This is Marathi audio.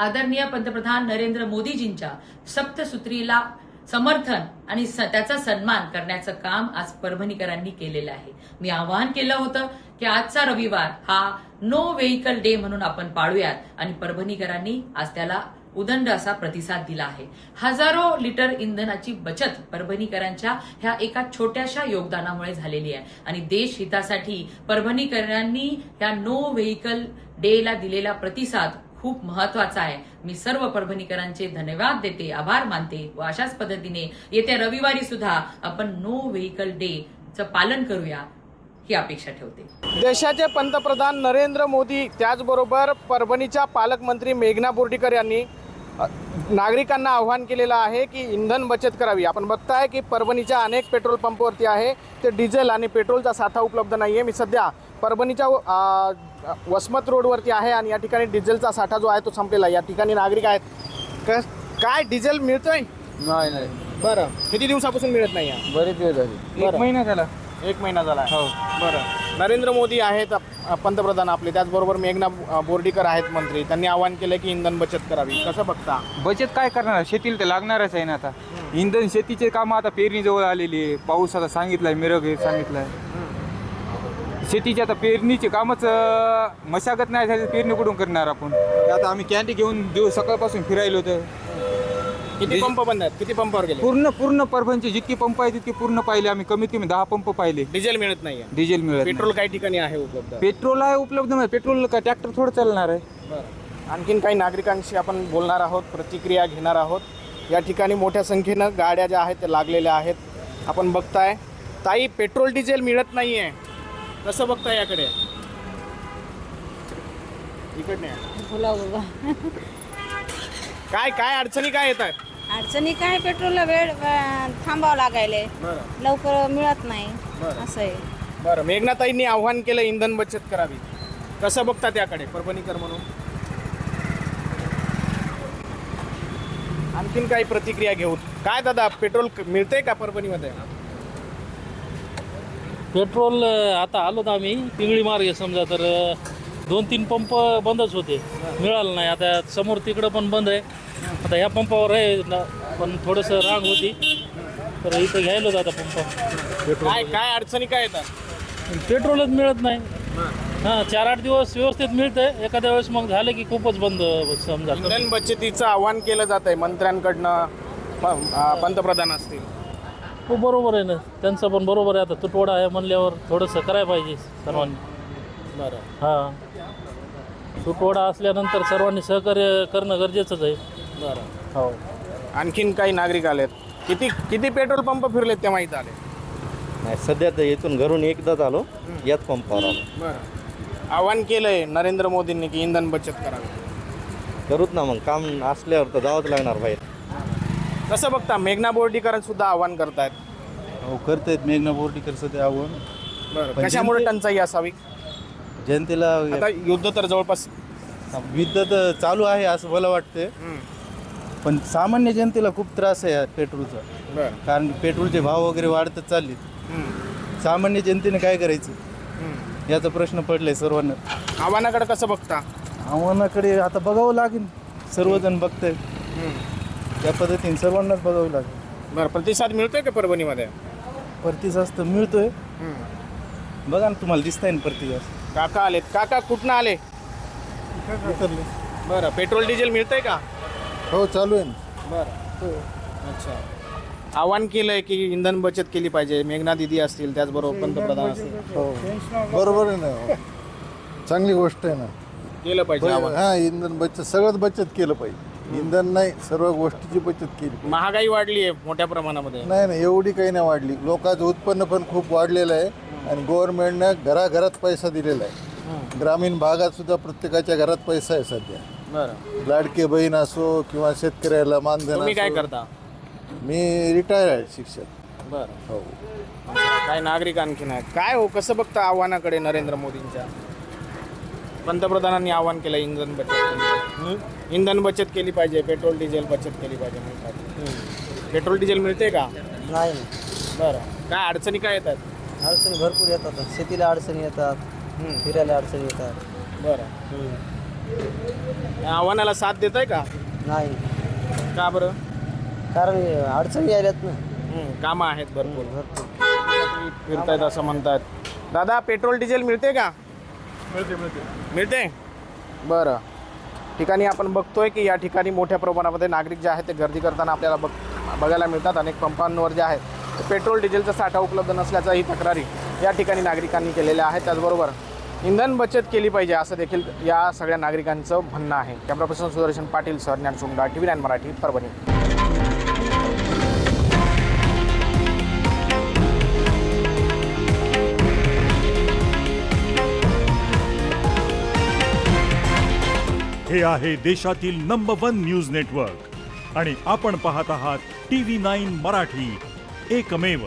आदरणीय पंतप्रधान नरेंद्र मोदीजींच्या सप्तसूत्रीला समर्थन आणि त्याचा सन्मान करण्याचं काम आज परभणीकरांनी केलेलं आहे। मी आवाहन केलं होतं की आजचा रविवार हा नो व्हेइकल डे म्हणून आपण पाळूयात आणि परभणीकरांनी आज त्याला उदंड असा प्रतिसाद दिला आहे। हजारो लिटर इंधनाची बचत परभणीकरांच्या ह्या एका छोट्याशा योगदानामुळे झालेली आहे आणि देश हितासाठी परभणीकरांनी ह्या नो व्हेइकल डे ला दिलेला प्रतिसाद खूप महत्वाचा आहे। मी सर्व परभणीकरांचे धन्यवाद देते, आभार मानते व अशाच पद्धतीने येत्या रविवारी सुद्धा आपण नो व्हेइकल डे चं पालन करूया ही अपेक्षा ठेवते। देशाचे पंतप्रधान नरेंद्र मोदी त्याचबरोबर परभणीच्या पालकमंत्री मेघना बोर्डीकर यांनी नागरिकांना आवाहन केलेलं आहे की इंधन बचत करावी। आपण बघताय की परभणीच्या अनेक पेट्रोल पंपवरती आहे ते डिझेल आणि पेट्रोलचा साठा उपलब्ध नाहीये। मी सध्या परभणीच्या वसमत रोडवरती आहे आणि या ठिकाणी डिझेलचा साठा जो आहे तो संपलेला आहे। या ठिकाणी नागरिक आहेत, काय डिझेल मिळतंय? नाही बरं, किती दिवसापासून मिळत नाही? बरेच वेळ झाली, बरं. 1 महिना झाला. 1 महिना झाला आहे. हो. बरं, नरेंद्र मोदी आहेत पंतप्रधान आपले, त्याचबरोबर मेघना बोर्डीकर आहेत मंत्री, त्यांनी आवाहन केलं की इंधन बचत करावी। कसं बघता? बचत काय करणार, शेतीला तर लागणारच आहे ना। आता इंधन शेतीचे कामं आता पेरणी जवळ आलेली आहे, पाऊस आता सांगितलाय, मिरग हे सांगितलंय। शेतीची आता पेरणीचे कामच मशागत नाही झाली, पेरणी कुठून करणार आपण? आता आम्ही कॅन्टी घेऊन दिवस सकाळपासून फिरायलो होतं। किती पंप बंद आहेत? किती पंपावर गेले? पूर्ण परभणीचे जितकी पंप आहेत तितके पूर्ण पाहिले आम्ही, कमीत कमी 10 पंप पाहिले। डिझेल मिळत नाहीये, डिझेल मिळत नाही. पेट्रोल काही ठिकाणी आहे उपलब्ध? पेट्रोल आहे उपलब्ध नाही, पेट्रोल का ट्रॅक्टर थोडं चालणार आहे। बरं, आणखीन काही नागरिकांशी आपण बोलणार आहोत, प्रतिक्रिया घेणार आहोत। या ठिकाणी मोठ्या संख्येनं गाड्या ज्या आहेत त्या लागलेल्या आहेत। आपण बघताय ताई, पेट्रोल डिझेल मिळत नाहीये, कसं बघताय याकडे? इकडे बोला बाबा, काय अडचणी काय येत आहेत? अडचणी काय, पेट्रोलला वेळ थांबावं लागायले, बरं लवकर मिळत नाही, बरं. असं आहे। बरं, मेघनाताईंनी आव्हान केलं इंधन बचत करावी, कसं बघता त्याकडे परभणीकर म्हणून? आणखीन काही प्रतिक्रिया घेऊन काय दादा, पेट्रोल मिळतंय का परभणीमध्ये? पेट्रोल आता आलो तर आम्ही पिंगळी मार्गे समजा तर 2-3 पंप बंदच होते, मिळालं नाही। आता समोर तिकडं पण बंद आहे, आता ह्या पंपावर आहे पण थोडंसं रांग होती तर इथं घ्यायला होतं आता पंप। काय अडचणी काय येतात? पेट्रोलच मिळत नाही। हां, 4-8 दिवस व्यवस्थित मिळतंय, एखाद्या वेळेस मग झालं की खूपच बंद समजा। इंधन बचतीचं आव्हान केलं जात आहे मंत्र्यांकडनं, पंतप्रधान असतील। हो, बरोबर आहे ना, त्यांचं पण बरोबर आहे। आता तुटवडा आहे म्हणल्यावर थोडंसं करायला पाहिजे सर्वांनी। बरं, हां, तुटवडा असल्यानंतर सर्वांनी सहकार्य करणं गरजेचंच आहे। बरं, हो। आणखीन काही नागरिक आलेत, किती पेट्रोल पंप फिरलेत ते माहीत आले? नाही, सध्या तर इथून घरून एकदाच आलो, याच पंपावर आलो. बरं, आव्हान केलंय नरेंद्र मोदींनी की इंधन बचत करावी। करूत ना, मग काम असल्यावर तर जावंच लागणार बाहेर. कसं बघता? मेघना बोर्डीकर सुद्धा आव्हान करतायत। हो, करतायत मेघना बोर्डीकर सध्या आव्हान. बरं, कशामुळे टंचाई असावी? जनतेला आता युद्ध तर जवळपास युद्ध तर चालू आहे असं मला वाटते, पण सामान्य जनतेला खूप त्रास आहे या पेट्रोलचा. बरं, कारण पेट्रोलचे भाव वगैरे वाढतच चालले. सामान्य जनतेने काय करायचं याचा प्रश्न पडलाय सर्वांना. आव्हानाकडे कसं बघता? आव्हानाकडे आता बघावं लागेल, सर्वजण बघताय त्या पद्धतीने सर्वांनाच बघावं लागेल. बरं, प्रतिसाद मिळतोय का परभणीमध्ये? प्रतिसाद तर मिळतोय, बघा ना, तुम्हाला दिसताय ना प्रतिसाद. काका आलेत. काका कुठनं आले? बरं, पेट्रोल डिझेल मिळतंय का? हो, चालू आहे ना. बरं, अच्छा. आव्हान केलंय की इंधन बचत केली पाहिजे, मेघना दिदी असतील, त्याचबरोबर पंतप्रधान असतील. हो, बरोबर आहे ना, चांगली गोष्ट आहे ना. केलं पाहिजे आव्हान. हा, इंधन बचत, सगळंच बचत केलं पाहिजे. इंधन नाही, सर्व गोष्टीची बचत केली पाहिजे. महागाई वाढली आहे मोठ्या प्रमाणामध्ये. नाही, एवढी काही नाही वाढली. लोकांचं उत्पन्न पण खूप वाढलेलं आहे आणि गव्हर्नमेंटनं घराघरात पैसा दिलेला आहे. ग्रामीण भागात सुद्धा प्रत्येकाच्या घरात पैसा आहे सध्या. बरं, लाडके बहीण असो किंवा शेतकऱ्याला मानधन तुम्ही काय असो. करता? मी रिटायर आहे, शिक्षक. बरं, हो. काय नागरिक आणखीन आहेत? काय हो, कसं बघता आव्हानाकडे नरेंद्र मोदींच्या? पंतप्रधानांनी आव्हान केलं इंधन बचत, इंधन बचत केली पाहिजे, पेट्रोल डिझेल बचत केली पाहिजे म्हणतात. पेट्रोल डिझेल मिळते का? नाही. बरं, काय अडचणी काय येतात? अडचणी भरपूर येतात, शेतीला अडचणी येतात, फिरायला अडचणी येतात. बरं, या आव्हानाला साथ देत आहे का? नाही, का बरं? कारण अडचणी आल्यात ना. कामं आहेत भरपूर. फिरतायत असं म्हणतात. दादा, पेट्रोल डिझेल मिळते का? मिळते. बरं. ठिकाणी आपण बघतोय की या ठिकाणी मोठ्या प्रमाणामध्ये नागरिक जे आहेत ते गर्दी करताना आपल्याला बघायला मिळतात. अनेक पंपांवर जे आहे ते पेट्रोल डिझेलचा साठा उपलब्ध नसल्याचाही तक्रारी या ठिकाणी नागरिकांनी केलेल्या आहेत. त्याचबरोबर इंधन बचत केली पाहिजे असं देखील या सगळ्या नागरिकांचं म्हणणं आहे. Camera person Sudarshan Patil sir, ज्ञानशृंगार, TV9 मराठी, परभणी. हे आहे देशातील नंबर 1 न्यूज नेटवर्क आणि आपण पाहत आहात TV9 मराठी, एकमेव.